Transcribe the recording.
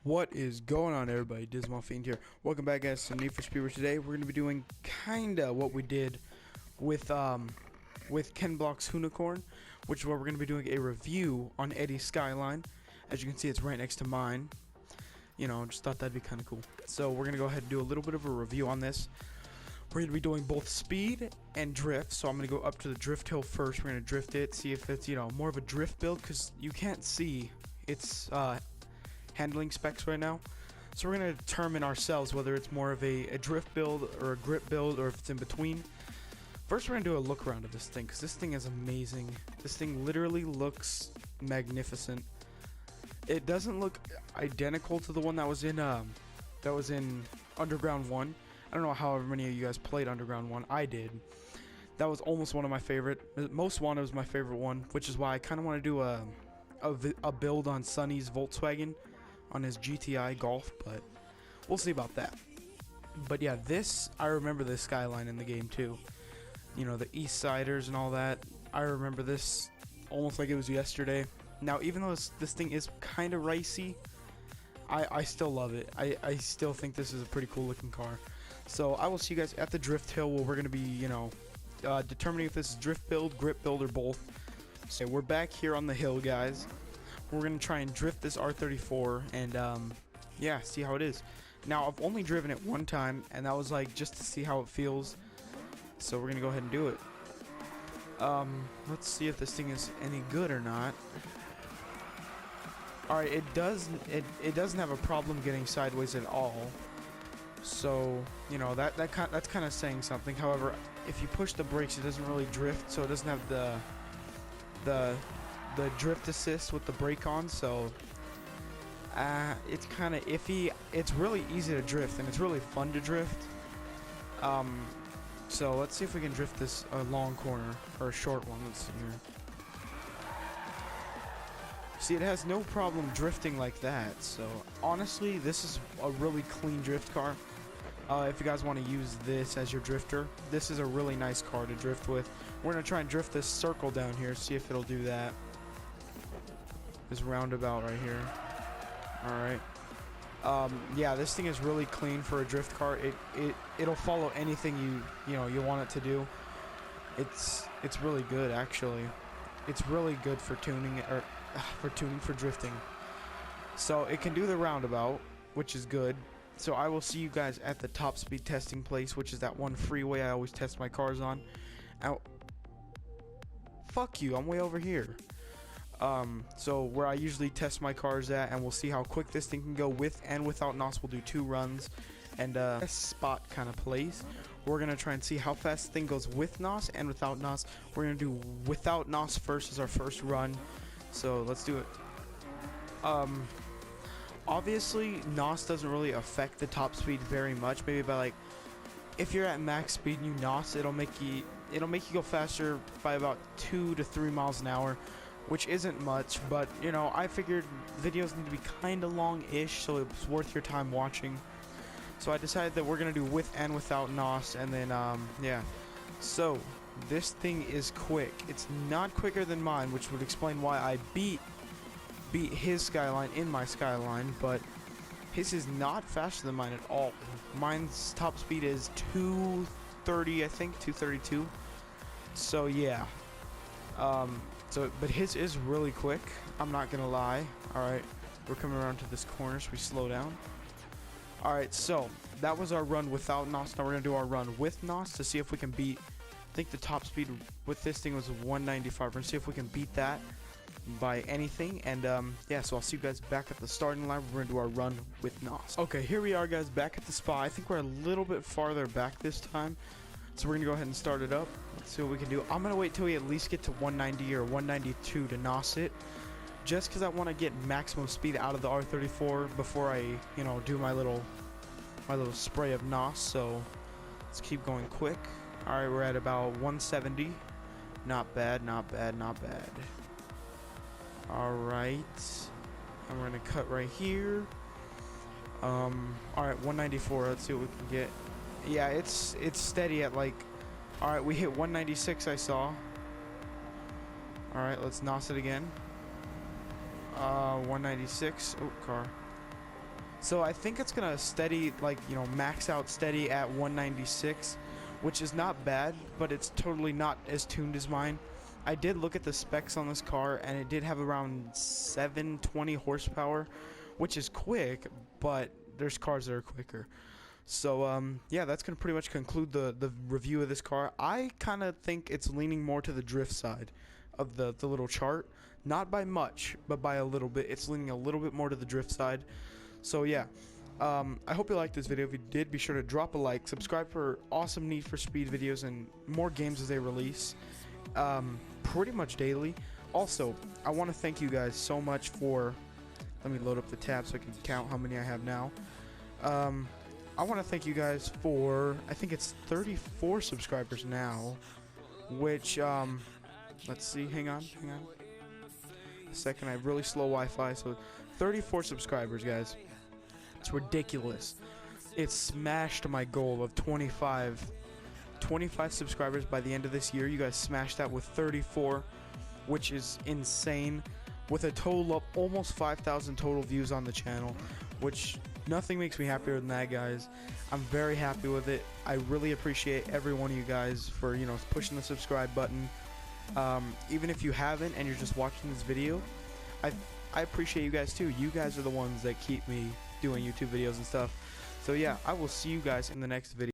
What is going on, everybody? Dismal Fiend here. Welcome back, guys, to Need for Speed. Today we're going to be doing kinda what we did with Ken Block's Hoonicorn, which is what we're going to be doing a review on Eddie's Skyline. As you can see, it's right next to mine. You know, just thought that'd be kind of cool. So we're going to go ahead and do a little bit of a review on this. We're going to be doing both speed and drift. So I'm going to go up to the drift hill first. We're going to drift it, see if it's, you know, more of a drift build, because you can't see its handling specs right now. So we're going to determine ourselves whether it's more of a drift build or a grip build, or if it's in between. First, we're going to do a look around of this thing, because this thing is amazing. This thing literally looks magnificent. It doesn't look identical to the one that was in Underground 1. I don't know however many of you guys played Underground 1. I did. That was almost one of my favorite. Most Wanted was my favorite one, which is why I kind of want to do a build on Sonny's Volkswagen on his GTI Golf, but we'll see about that. But yeah, I remember this Skyline in the game too. You know, the East Siders and all that. I remember this almost like it was yesterday. Now, even though this thing is kind of ricey, I still love it. I still think this is a pretty cool looking car. So I will see you guys at the drift hill, where we're going to be, you know, determining if this is drift build, grip build, or both. So we're back here on the hill, guys. We're going to try and drift this R34 and, yeah, see how it is. Now, I've only driven it one time, and that was, like, just to see how it feels. So we're going to go ahead and do it. Let's see if this thing is any good or not. Alright, it doesn't have a problem getting sideways at all. So, you know, that's kind of saying something. However, if you push the brakes, it doesn't really drift, so it doesn't have the drift assist with the brake on, so it's kind of iffy. It's really easy to drift, and it's really fun to drift. So let's see if we can drift this long corner, or a short one. Let's see here. See, it has no problem drifting like that, so honestly, this is a really clean drift car. If you guys want to use this as your drifter, this is a really nice car to drift with. We're going to try and drift this circle down here, see if it'll do that. This roundabout right here. Alright. Yeah, this thing is really clean for a drift car. It'll follow anything you want it to do. It's really good, actually. It's really good for tuning, or for drifting. So it can do the roundabout, which is good. So I will see you guys at the top speed testing place, which is that one freeway I always test my cars on. Now, fuck you, I'm way over here. So where I usually test my cars at, and we'll see how quick this thing can go with and without NOS. We'll do 2 runs, and spot kind of place. We're gonna try and see how fast the thing goes with NOS and without NOS. We're gonna do without NOS first as our first run. So let's do it. Obviously, NOS doesn't really affect the top speed very much. Maybe by, like, if you're at max speed and you NOS, it'll make you go faster by about 2 to 3 miles an hour, which isn't much. But you know, I figured videos need to be kind of long-ish, so it's worth your time watching. So I decided that we're gonna do with and without NOS, and then yeah. So this thing is quick. It's not quicker than mine, which would explain why I beat his Skyline in my Skyline, but his is not faster than mine at all. Mine's top speed is 230, I think, 232. So yeah. But his is really quick. I'm not gonna lie. All right, we're coming around to this corner, so we slow down. All right, so that was our run without NOS. Now we're gonna do our run with NOS to see if we can beat. I think the top speed with this thing was 195. We're gonna see if we can beat that by anything. And yeah, so I'll see you guys back at the starting line. We're gonna do our run with NOS. Okay, here we are, guys, back at the spot. I think we're a little bit farther back this time, so we're gonna go ahead and start it up. Let's see what we can do. I'm gonna wait till we at least get to 190 or 192 to NOS it, just because I want to get maximum speed out of the R34 before I, you know, do my little spray of NOS. So let's keep going quick. All right, we're at about 170. Not bad, not bad, not bad. Alright, and we're gonna cut right here. Alright, 194. Let's see what we can get. Yeah, it's steady at, like, alright, we hit 196, I saw. Alright, let's NOS it again. 196. Oh, car. So I think it's gonna steady, like, you know, max out steady at 196, which is not bad, but it's totally not as tuned as mine. I did look at the specs on this car, and it did have around 720 horsepower, which is quick, but there's cars that are quicker. So yeah, that's gonna pretty much conclude the review of this car. I kind of think it's leaning more to the drift side of the little chart, not by much, but by a little bit. It's leaning a little bit more to the drift side. So yeah, I hope you liked this video. If you did, be sure to drop a like, subscribe for awesome Need for Speed videos and more games as they release, pretty much daily. Also, I want to thank you guys so much for, let me load up the tab so I can count how many I have now. I want to thank you guys for, I think it's 34 subscribers now, which, let's see, hang on a second, I have really slow Wi-Fi, so 34 subscribers, guys. It's ridiculous. It smashed my goal of 25 subscribers by the end of this year. You guys smashed that with 34, which is insane, with a total of almost 5,000 total views on the channel, which nothing makes me happier than that, guys. I'm very happy with it. I really appreciate every one of you guys for, you know, pushing the subscribe button. Even if you haven't and you're just watching this video, I appreciate you guys too. You guys are the ones that keep me doing YouTube videos and stuff. So yeah, I will see you guys in the next video.